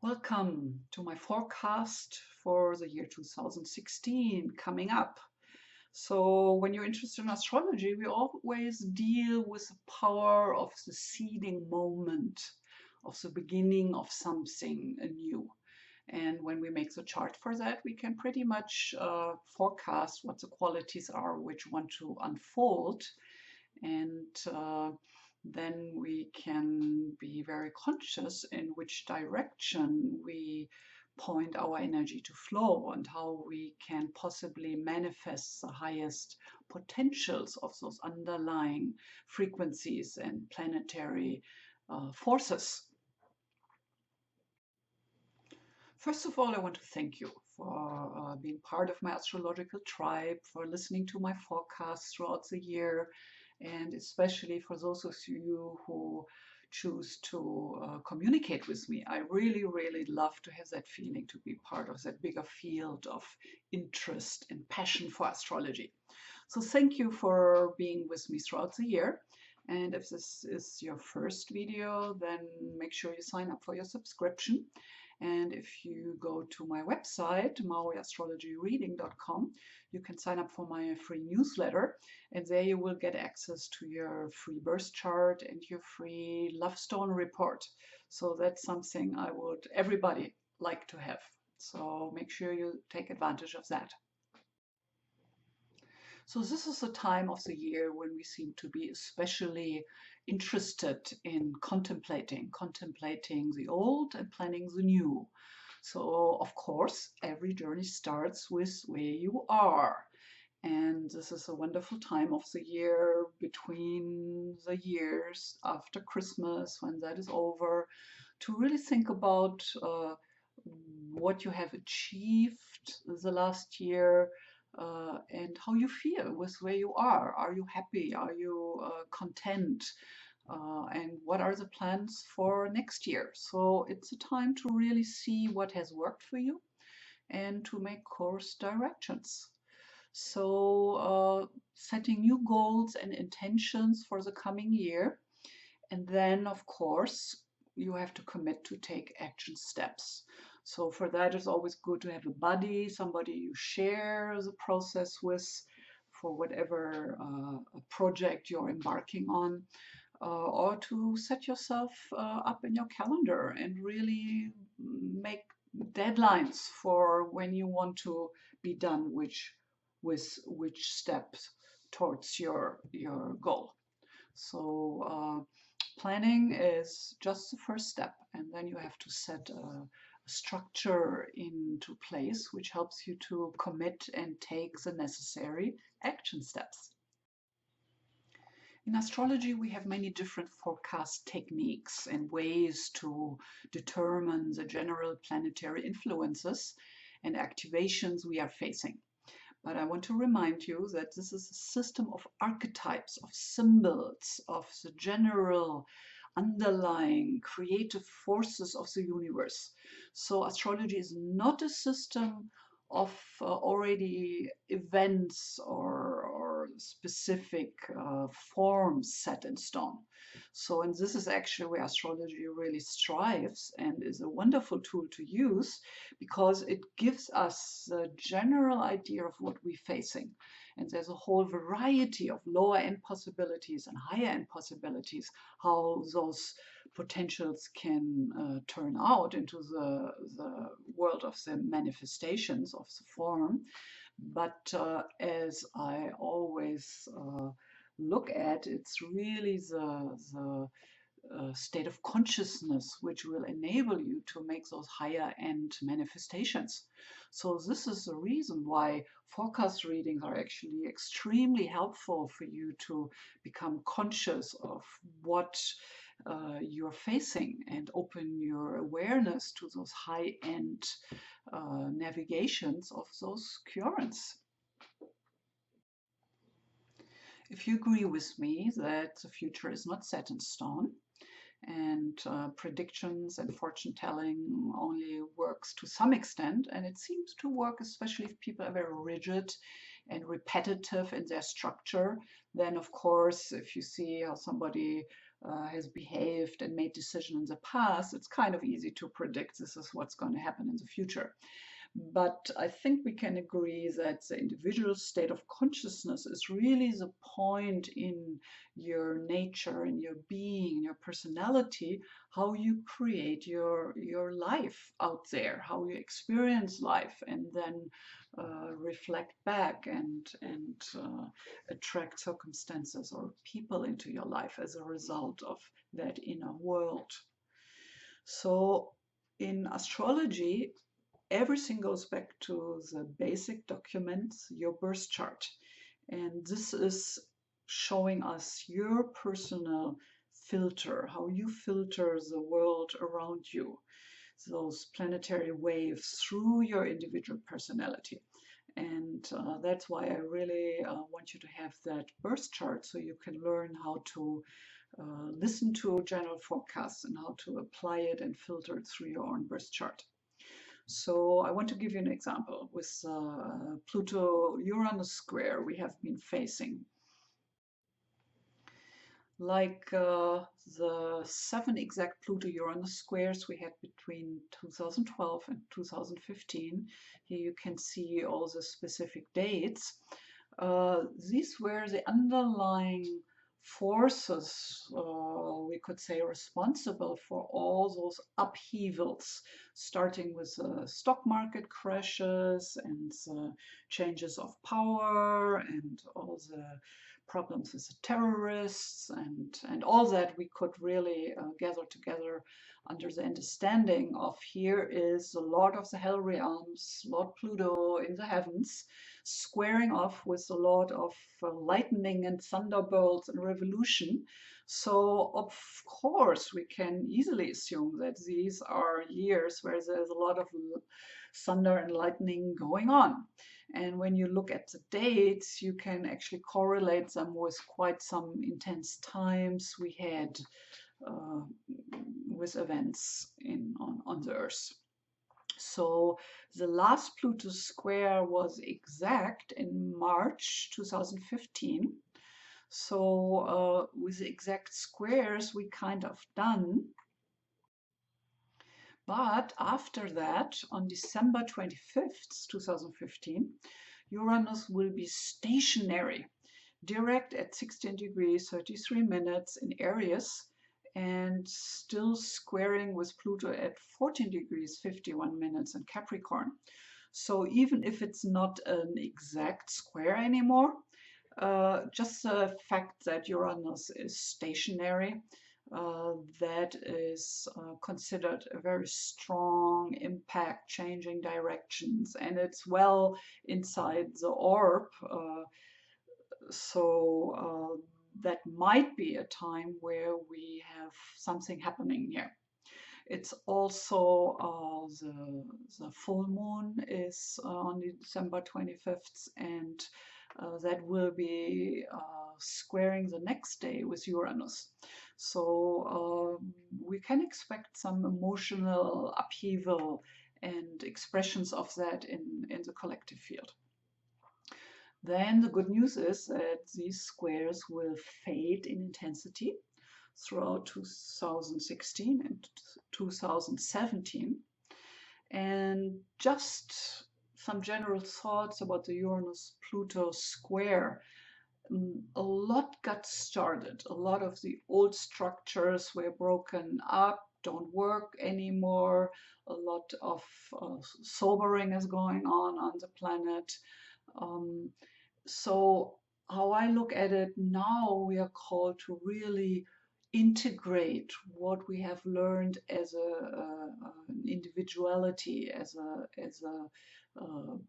Welcome to my forecast for the year 2016 coming up. So, when you're interested in astrology, we always deal with the power of the seeding moment, of the beginning of something new. And when we make the chart for that, we can pretty much forecast what the qualities are which want to unfold. And then we can be very conscious in which direction we point our energy to flow and how we can possibly manifest the highest potentials of those underlying frequencies and planetary forces. First of all, I want to thank you for being part of my astrological tribe, for listening to my forecasts throughout the year, and especially for those of you who choose to communicate with me. I really, really love to have that feeling to be part of that bigger field of interest and passion for astrology. So thank you for being with me throughout the year. And if this is your first video, then make sure you sign up for your subscription. And if you go to my website, maoiastrologyreading.com, you can sign up for my free newsletter. And there you will get access to your free birth chart and your free love stone report. So that's something I would everybody like to have. So make sure you take advantage of that. So this is a time of the year when we seem to be especially interested in contemplating the old and planning the new. So of course, every journey starts with where you are. And this is a wonderful time of the year between the years after Christmas, when that is over, to really think about what you have achieved the last year, and how you feel with where you are. Are you happy? Are you content? And what are the plans for next year? So it's a time to really see what has worked for you and to make course directions. So setting new goals and intentions for the coming year. And then, of course, you have to commit to take action steps. So for that, it's always good to have a buddy, somebody you share the process with for whatever project you're embarking on, or to set yourself up in your calendar and really make deadlines for when you want to be done with which steps towards your goal. So planning is just the first step, and then you have to set a structure into place which helps you to commit and take the necessary action steps. In astrology, we have many different forecast techniques and ways to determine the general planetary influences and activations we are facing. But I want to remind you that this is a system of archetypes, of symbols, of the general underlying creative forces of the universe. So astrology is not a system of already events or specific forms set in stone. So, and this is actually where astrology really strives and is a wonderful tool to use, because it gives us a general idea of what we're facing. And there's a whole variety of lower end possibilities and higher end possibilities, how those potentials can turn out into the world of the manifestations of the form. But as I always look at, it's really the state of consciousness which will enable you to make those higher end manifestations. So this is the reason why forecast readings are actually extremely helpful for you to become conscious of what you're facing and open your awareness to those high end navigations of those currents. If you agree with me that the future is not set in stone, and predictions and fortune telling only works to some extent, and it seems to work especially if people are very rigid and repetitive in their structure, then of course if you see how somebody has behaved and made decisions in the past, it's kind of easy to predict this is what's going to happen in the future. But I think we can agree that the individual state of consciousness is really the point in your nature, in your being, in your personality, how you create your life out there, how you experience life, and then reflect back and attract circumstances or people into your life as a result of that inner world. So in astrology, everything goes back to the basic documents, your birth chart. And this is showing us your personal filter, how you filter the world around you, those planetary waves through your individual personality. And that's why I really want you to have that birth chart so you can learn how to listen to general forecasts and how to apply it and filter it through your own birth chart. So I want to give you an example with Pluto-Uranus square we have been facing. Like the 7 exact Pluto-Uranus squares we had between 2012 and 2015. Here you can see all the specific dates. These were the underlying forces, we could say, responsible for all those upheavals, starting with the stock market crashes and the changes of power and all the problems with the terrorists and all that we could really gather together under the understanding of here is the Lord of the Hell realms, Lord Pluto in the heavens, squaring off with the Lord of lightning and thunderbolts and revolution. So of course we can easily assume that these are years where there's a lot of thunder and lightning going on. And when you look at the dates, you can actually correlate them with quite some intense times we had with events on the Earth. So the last Pluto square was exact in March 2015. So with the exact squares we kind of done. But after that, on December 25th, 2015, Uranus will be stationary, direct at 16 degrees 33 minutes in Aries, and still squaring with Pluto at 14 degrees 51 minutes in Capricorn. So even if it's not an exact square anymore, just the fact that Uranus is stationary, that is considered a very strong impact, changing directions, and it's well inside the orb. So that might be a time where we have something happening here. It's also the full moon is on December 25th, and that will be squaring the next day with Uranus. So we can expect some emotional upheaval and expressions of that in the collective field. Then the good news is that these squares will fade in intensity throughout 2016 and 2017. And just some general thoughts about the Uranus-Pluto square. A lot got started. A lot of the old structures were broken up, don't work anymore. A lot of sobering is going on the planet. So how I look at it now, we are called to really integrate what we have learned as an individuality, as a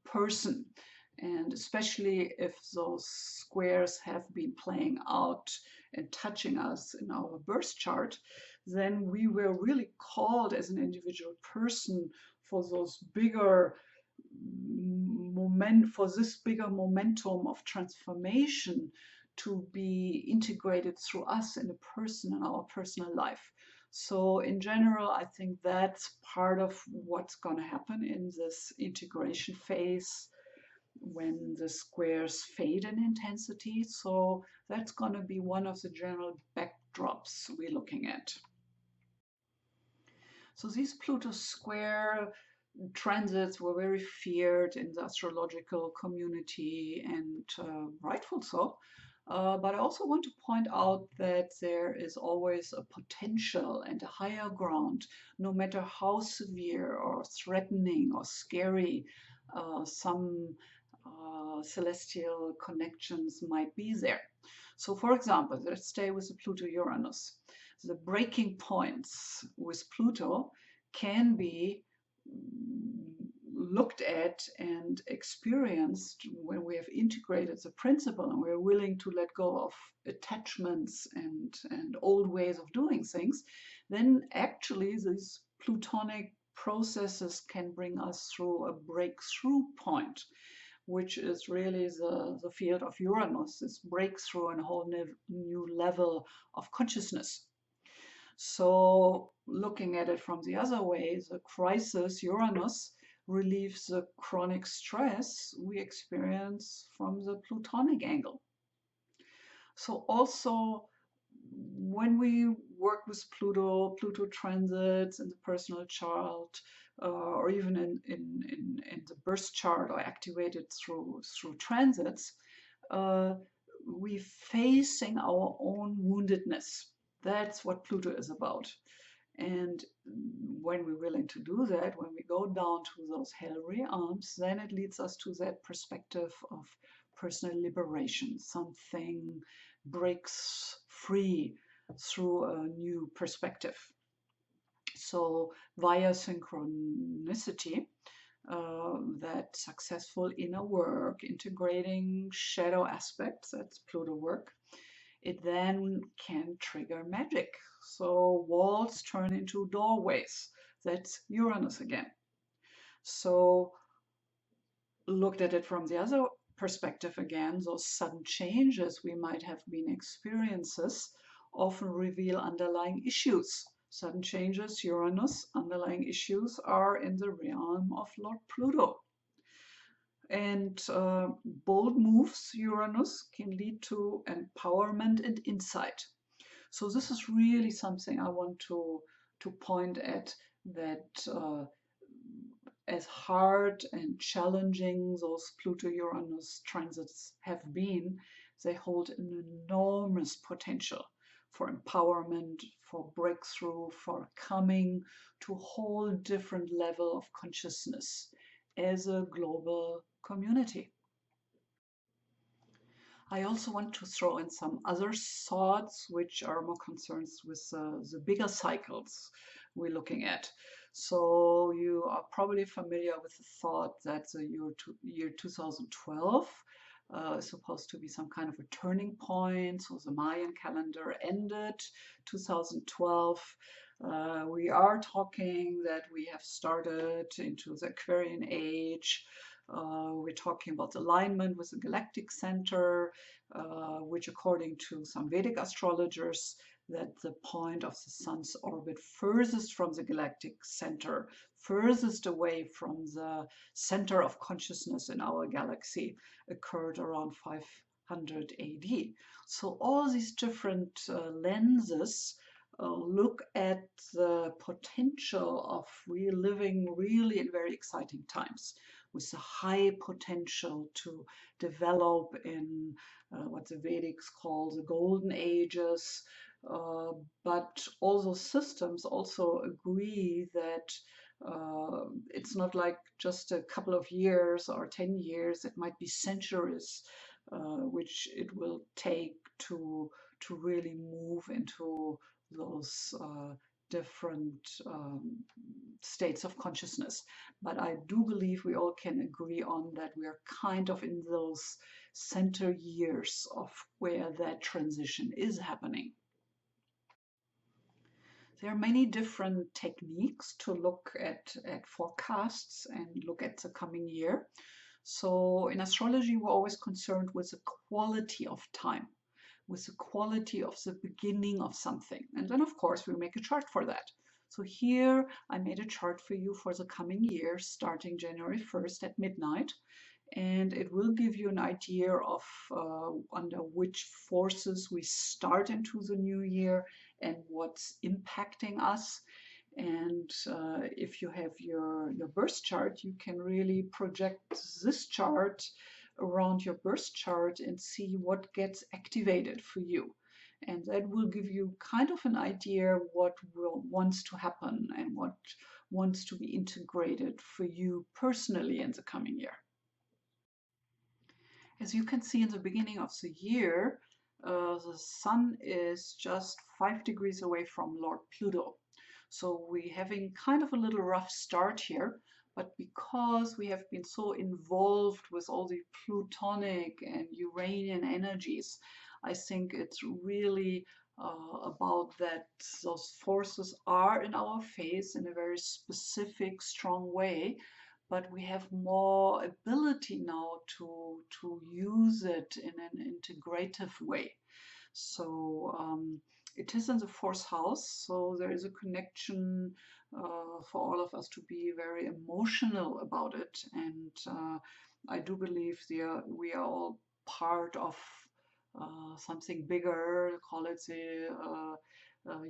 person. And especially if those squares have been playing out and touching us in our birth chart, then we were really called as an individual person for those bigger for this bigger momentum of transformation to be integrated through us in our personal life. So in general, I think that's part of what's going to happen in this integration phase when the squares fade in intensity. So that's going to be one of the general backdrops we're looking at. So these Pluto square transits were very feared in the astrological community, and rightful so. But I also want to point out that there is always a potential and a higher ground, no matter how severe or threatening or scary some celestial connections might be there. So, for example, let's stay with the Pluto-Uranus. The breaking points with Pluto can be looked at and experienced when we have integrated the principle and we're willing to let go of attachments and old ways of doing things, then actually these plutonic processes can bring us through a breakthrough point, which is really the field of Uranus, this breakthrough and a whole new level of consciousness. So looking at it from the other way, the crisis Uranus relieves the chronic stress we experience from the plutonic angle. So also when we work with Pluto transits in the personal chart, or even in the birth chart or activated through transits, we facing our own woundedness. That's what Pluto is about. And when we're willing to do that, when we go down to those hell realms, then it leads us to that perspective of personal liberation. Something breaks free through a new perspective. So via synchronicity, that successful inner work, integrating shadow aspects, that's Pluto work, it then can trigger magic. So walls turn into doorways. That's Uranus again. So looked at it from the other perspective again, those sudden changes we might have been experiences often reveal underlying issues. Sudden changes, Uranus, underlying issues are in the realm of Lord Pluto. And bold moves, Uranus, can lead to empowerment and insight. So this is really something I want to point at, that as hard and challenging those Pluto-Uranus transits have been, they hold an enormous potential for empowerment, for breakthrough, for coming to a whole different level of consciousness as a global community. I also want to throw in some other thoughts which are more concerned with the bigger cycles we're looking at. So you are probably familiar with the thought that the year 2012 is supposed to be some kind of a turning point. So the Mayan calendar ended 2012. We are talking that we have started into the Aquarian age. We're talking about alignment with the galactic center, which according to some Vedic astrologers, that the point of the sun's orbit furthest from the galactic center, furthest away from the center of consciousness in our galaxy, occurred around 500 AD. So all these different lenses look at the potential of reliving really in very exciting times, with a high potential to develop in what the Vedics call the golden ages. But all those systems also agree that it's not like just a couple of years or 10 years, it might be centuries, which it will take to really move into those different states of consciousness. But I do believe we all can agree on that we are kind of in those center years of where that transition is happening. There are many different techniques to look at forecasts and look at the coming year. So in astrology, we're always concerned with the quality of time, with the quality of the beginning of something. And then, of course, we make a chart for that. So here I made a chart for you for the coming year, starting January 1st at midnight. and it will give you an idea of under which forces we start into the new year and what's impacting us. And if you have your birth chart, you can really project this chart around your birth chart and see what gets activated for you. And that will give you kind of an idea what wants to happen and what wants to be integrated for you personally in the coming year. As you can see in the beginning of the year, the Sun is just 5 degrees away from Lord Pluto. So we're having kind of a little rough start here, but because we have been so involved with all the Plutonic and Uranian energies, I think it's really about that those forces are in our face in a very specific, strong way, but we have more ability now to use it in an integrative way. So it is in the fourth house, so there is a connection for all of us to be very emotional about it. And I do believe we are all part of something bigger, call it the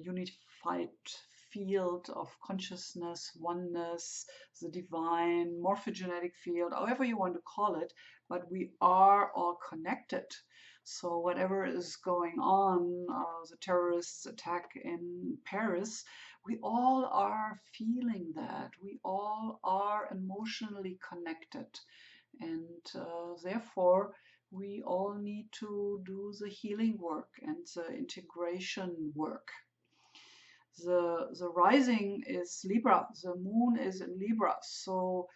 unified field of consciousness, oneness, the divine, morphogenetic field, however you want to call it, but we are all connected. So whatever is going on, the terrorist attack in Paris, we all are feeling that. We all are emotionally connected. And therefore, we all need to do the healing work and the integration work. The rising is Libra, the moon is in Libra, so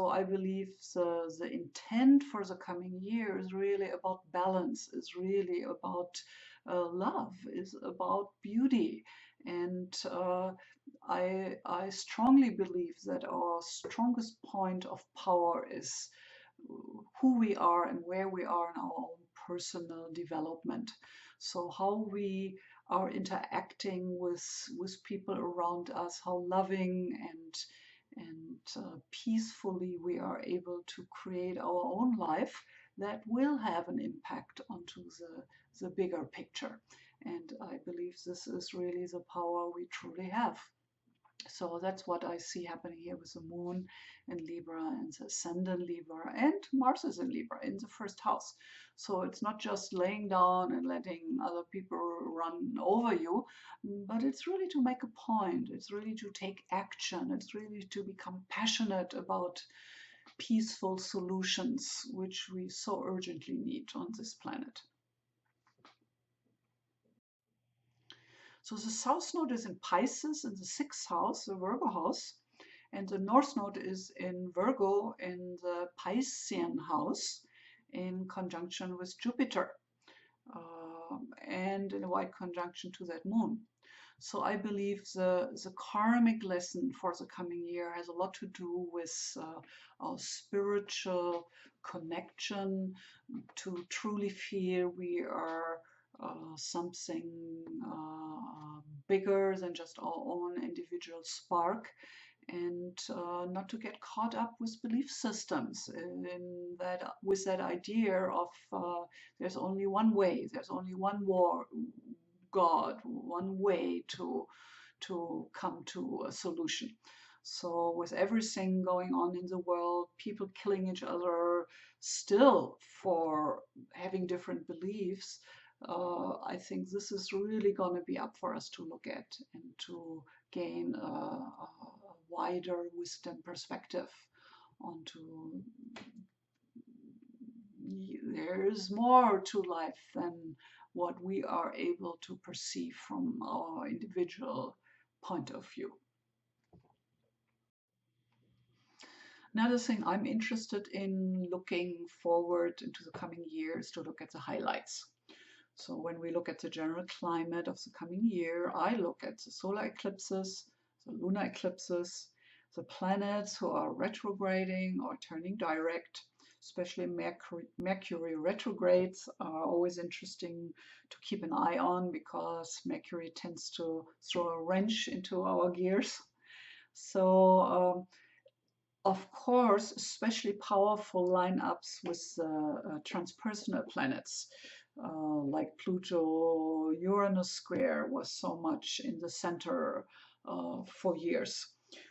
I believe the intent for the coming year is really about balance, is really about love, is about beauty. And I strongly believe that our strongest point of power is who we are and where we are in our own personal development. So how we are interacting with people around us, how loving and peacefully we are able to create our own life that will have an impact onto the bigger picture. And I believe this is really the power we truly have. So that's what I see happening here with the moon in Libra and the ascendant Libra, and Mars is in Libra in the first house. So it's not just laying down and letting other people run over you, but it's really to make a point. It's really to take action. It's really to become passionate about peaceful solutions, which we so urgently need on this planet. So the South Node is in Pisces in the 6th house, the Virgo house, and the North Node is in Virgo in the Piscean house in conjunction with Jupiter and in a wide conjunction to that moon. So I believe the karmic lesson for the coming year has a lot to do with our spiritual connection, to truly feel we are something bigger than just our own individual spark, and not to get caught up with belief systems in that with that idea of there's only one way, there's only one God, one way to come to a solution. So with everything going on in the world, people killing each other still for having different beliefs, I think this is really going to be up for us to look at and to gain a wider wisdom perspective onto there's more to life than what we are able to perceive from our individual point of view. Another thing I'm interested in looking forward into the coming year is to look at the highlights. So when we look at the general climate of the coming year, I look at the solar eclipses, the lunar eclipses, the planets who are retrograding or turning direct. Especially Mercury retrogrades are always interesting to keep an eye on because Mercury tends to throw a wrench into our gears. So of course, especially powerful lineups with transpersonal planets, like Pluto Uranus square was so much in the center for years.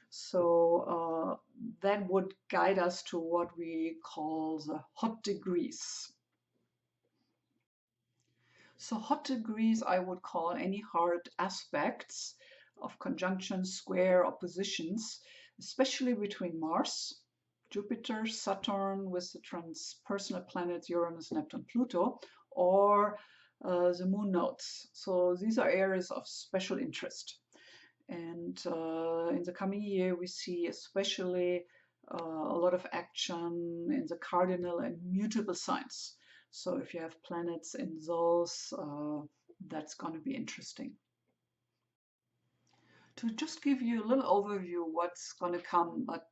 So that would guide us to what we call the hot degrees. So hot degrees I would call any hard aspects of conjunctions, square, oppositions, especially between Mars, Jupiter, Saturn with the transpersonal planets Uranus, Neptune, Pluto, or the moon nodes. So these are areas of special interest. And in the coming year, we see especially a lot of action in the cardinal and mutable signs. So if you have planets in those, that's going to be interesting. To just give you a little overview what's going to come, but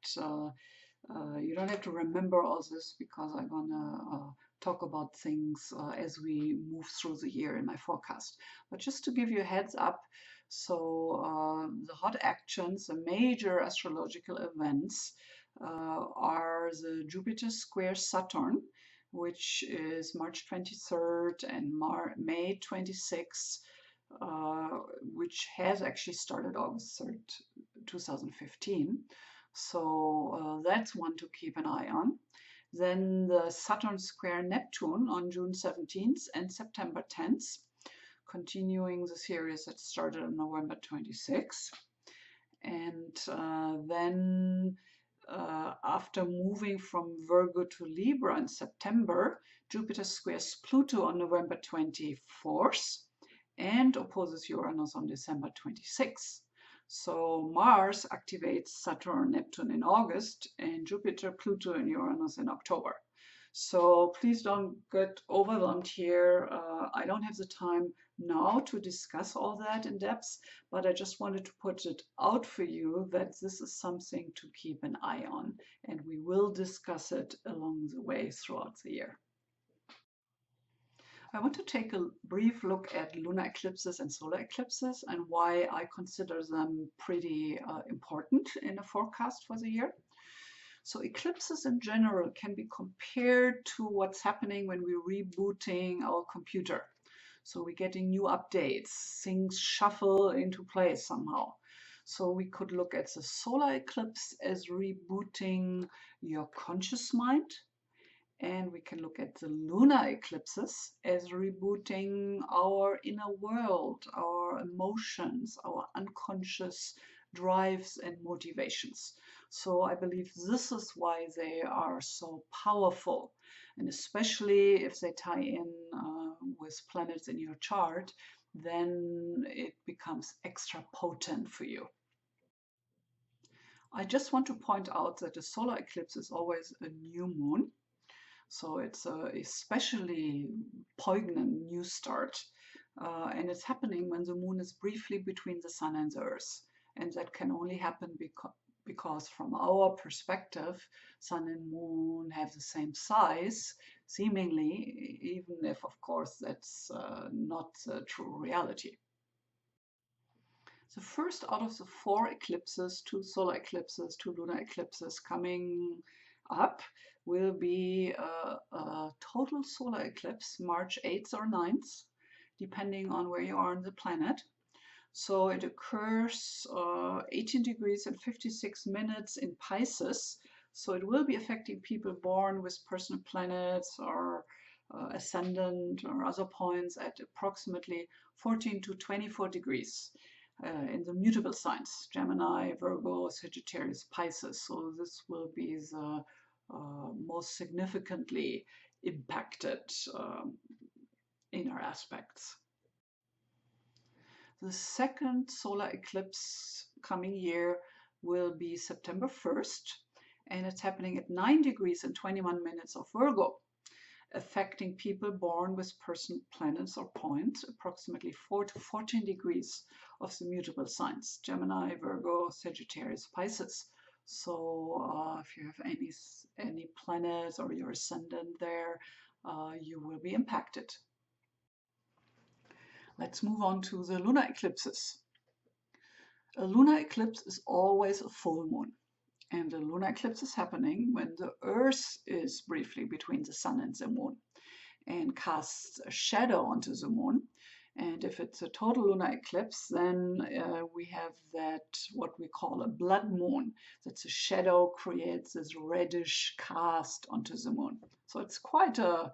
you don't have to remember all this because I'm going to talk about things as we move through the year in my forecast. But just to give you a heads up, so the hot actions, the major astrological events are the Jupiter square Saturn, which is March 23rd and May 26th, which has actually started August 3rd, 2015. So that's one to keep an eye on. Then the Saturn square Neptune on June 17th and September 10th, continuing the series that started on November 26th. And then after moving from Virgo to Libra in September, Jupiter squares Pluto on November 24th and opposes Uranus on December 26th. So Mars activates Saturn, Neptune in August, and Jupiter, Pluto, and Uranus in October. So please don't get overwhelmed here. I don't have the time now to discuss all that in depth, but I just wanted to put it out for you that this is something to keep an eye on, and we will discuss it along the way throughout the year. I want to take a brief look at lunar eclipses and solar eclipses and why I consider them pretty important in a forecast for the year. So eclipses in general can be compared to what's happening when we're rebooting our computer. So we're getting new updates, things shuffle into place somehow. So we could look at the solar eclipse as rebooting your conscious mind. And we can look at the lunar eclipses as rebooting our inner world, our emotions, our unconscious drives and motivations. So I believe this is why they are so powerful. And especially if they tie in with planets in your chart, then it becomes extra potent for you. I just want to point out that a solar eclipse is always a new moon. So it's a especially poignant new start. And it's happening when the moon is briefly between the sun and the earth. And that can only happen because from our perspective, sun and moon have the same size, seemingly, even if, of course, that's not the true reality. The first out of the 4 eclipses, 2 solar eclipses, 2 lunar eclipses coming up will be a total solar eclipse, March 8th or 9th, depending on where you are on the planet. So it occurs 18 degrees and 56 minutes in Pisces. So it will be affecting people born with personal planets or ascendant or other points at approximately 14 to 24 degrees in the mutable signs, Gemini, Virgo, Sagittarius, Pisces. So this will be the most significantly impacted inner aspects. The second solar eclipse coming year will be September 1st, and it's happening at 9 degrees and 21 minutes of Virgo, affecting people born with personal planets or points, approximately 4 to 14 degrees of the mutable signs, Gemini, Virgo, Sagittarius, Pisces. So if you have any planets or your ascendant there, you will be impacted. Let's move on to the lunar eclipses. A lunar eclipse is always a full moon. And the lunar eclipse is happening when the Earth is briefly between the Sun and the Moon and casts a shadow onto the Moon. And if it's a total lunar eclipse, then we have that what we call a blood moon. That's a shadow creates this reddish cast onto the Moon. So it's quite a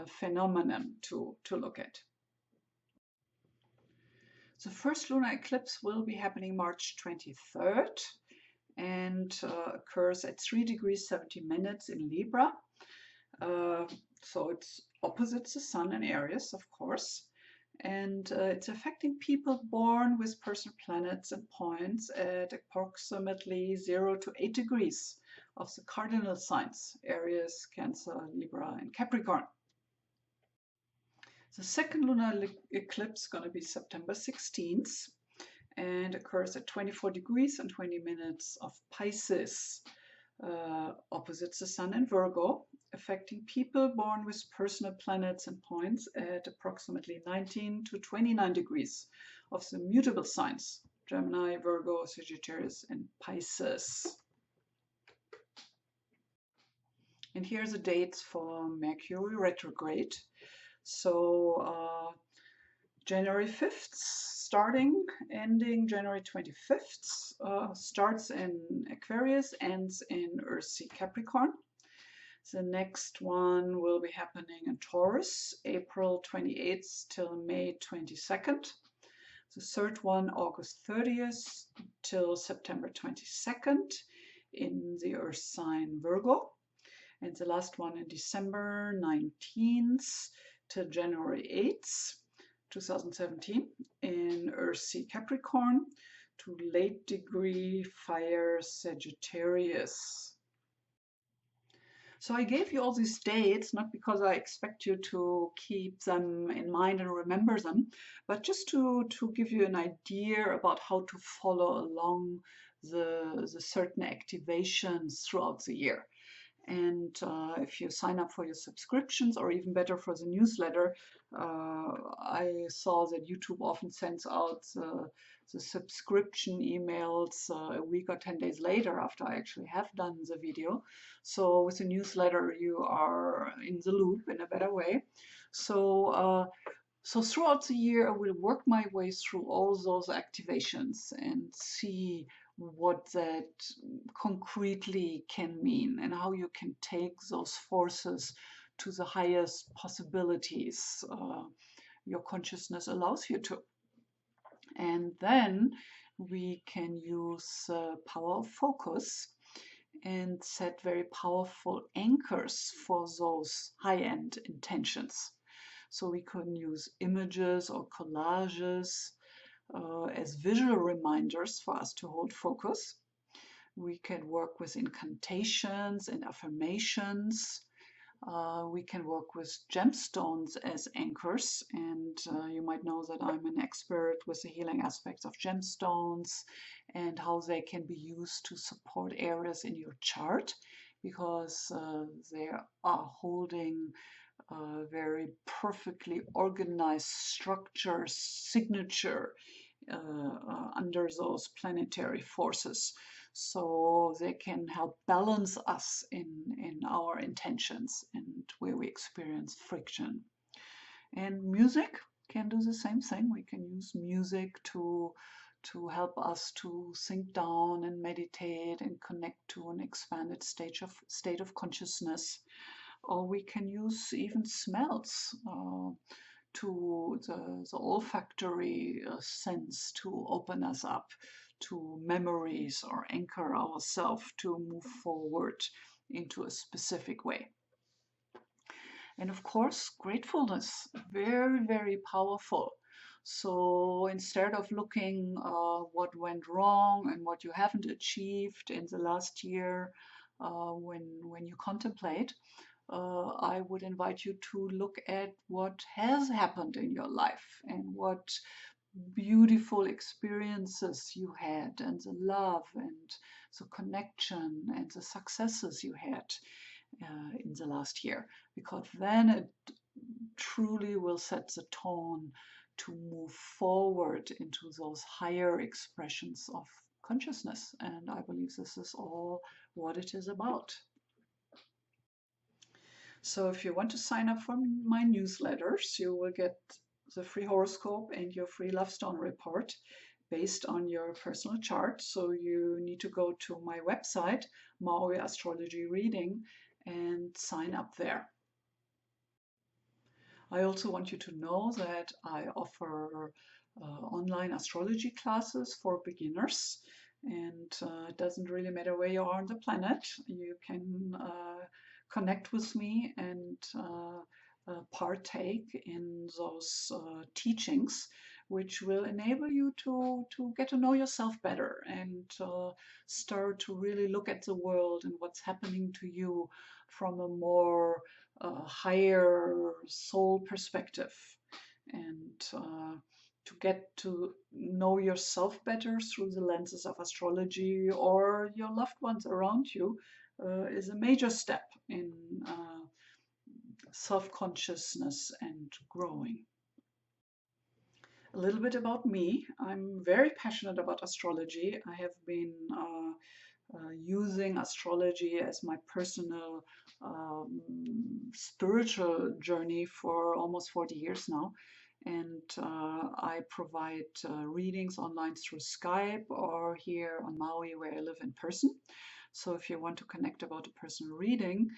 phenomenon to look at. The first lunar eclipse will be happening March 23rd and occurs at 3 degrees 70 minutes in Libra. So it's opposite the Sun in Aries, of course. And it's affecting people born with personal planets and points at approximately 0 to 8 degrees of the cardinal signs, Aries, Cancer, Libra, and Capricorn. The second lunar eclipse is going to be September 16th and occurs at 24 degrees and 20 minutes of Pisces, opposite the Sun in Virgo, affecting people born with personal planets and points at approximately 19 to 29 degrees of the mutable signs, Gemini, Virgo, Sagittarius, and Pisces. And here are the dates for Mercury retrograde. So January 5th starting, ending January 25th, starts in Aquarius, ends in Earthy Capricorn. The next one will be happening in Taurus, April 28th till May 22nd. The third one, August 30th till September 22nd in the Earth sign Virgo. And the last one in December 19th till January 8th, 2017 in Earthy Capricorn to late degree fire Sagittarius. So I gave you all these dates, not because I expect you to keep them in mind and remember them, but just to give you an idea about how to follow along the certain activations throughout the year. And if you sign up for your subscriptions, or even better for the newsletter, I saw that YouTube often sends out the subscription emails a week or 10 days later after I actually have done the video. So with the newsletter, you are in the loop in a better way. So throughout the year, I will work my way through all those activations and see what that concretely can mean and how you can take those forces to the highest possibilities your consciousness allows you to. And then we can use power of focus and set very powerful anchors for those high-end intentions. So we can use images or collages as visual reminders for us to hold focus. We can work with incantations and affirmations. We can work with gemstones as anchors, and you might know that I'm an expert with the healing aspects of gemstones and how they can be used to support areas in your chart, because they are holding very perfectly organized structure, signature under those planetary forces. So they can help balance us in our intentions and where we experience friction. And music can do the same thing. We can use music to help us to sink down and meditate and connect to an expanded state of consciousness. Or we can use even smells to the olfactory sense to open us up to memories or anchor ourselves to move forward into a specific way. And of course, gratefulness, very, very powerful. So instead of looking what went wrong and what you haven't achieved in the last year, when you contemplate, I would invite you to look at what has happened in your life and what beautiful experiences you had, and the love and the connection and the successes you had in the last year, because then it truly will set the tone to move forward into those higher expressions consciousness. And I believe this is all what it is about. So if you want to sign up for my newsletters, you will get the free horoscope and your free love stone report based on your personal chart. So you need to go to my website, Maui Astrology Reading, and sign up there. I also want you to know that I offer online astrology classes for beginners, and it doesn't really matter where you are on the planet. You can connect with me and partake in those teachings, which will enable you to get to know yourself better and start to really look at the world and what's happening to you from a more higher soul perspective, and to get to know yourself better through the lenses of astrology or your loved ones around you is a major step in self-consciousness and growing. A little bit about me. I'm very passionate about astrology. I have been using astrology as my personal spiritual journey for almost 40 years now. And I provide readings online through Skype or here on Maui where I live in person. So if you want to connect about a personal reading,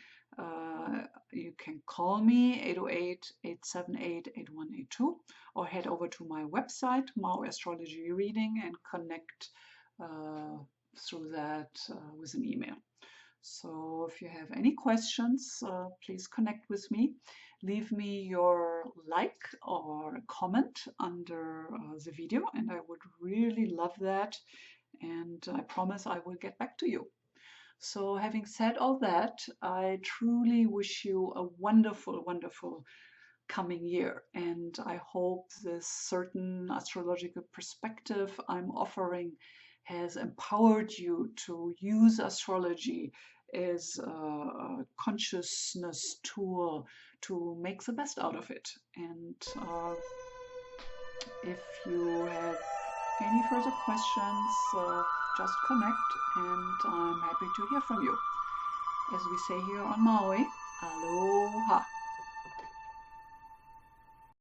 you can call me 808-878-8182 or head over to my website, Maui Astrology Reading, and connect through that with an email. So if you have any questions, please connect with me. Leave me your like or comment under the video, and I would really love that. And I promise I will get back to you. So having said all that, I truly wish you a wonderful, wonderful coming year. And I hope this certain astrological perspective I'm offering has empowered you to use astrology as a consciousness tool to make the best out of it. And if you have any further questions, just connect, and I'm happy to hear from you. As we say here on Maui, aloha.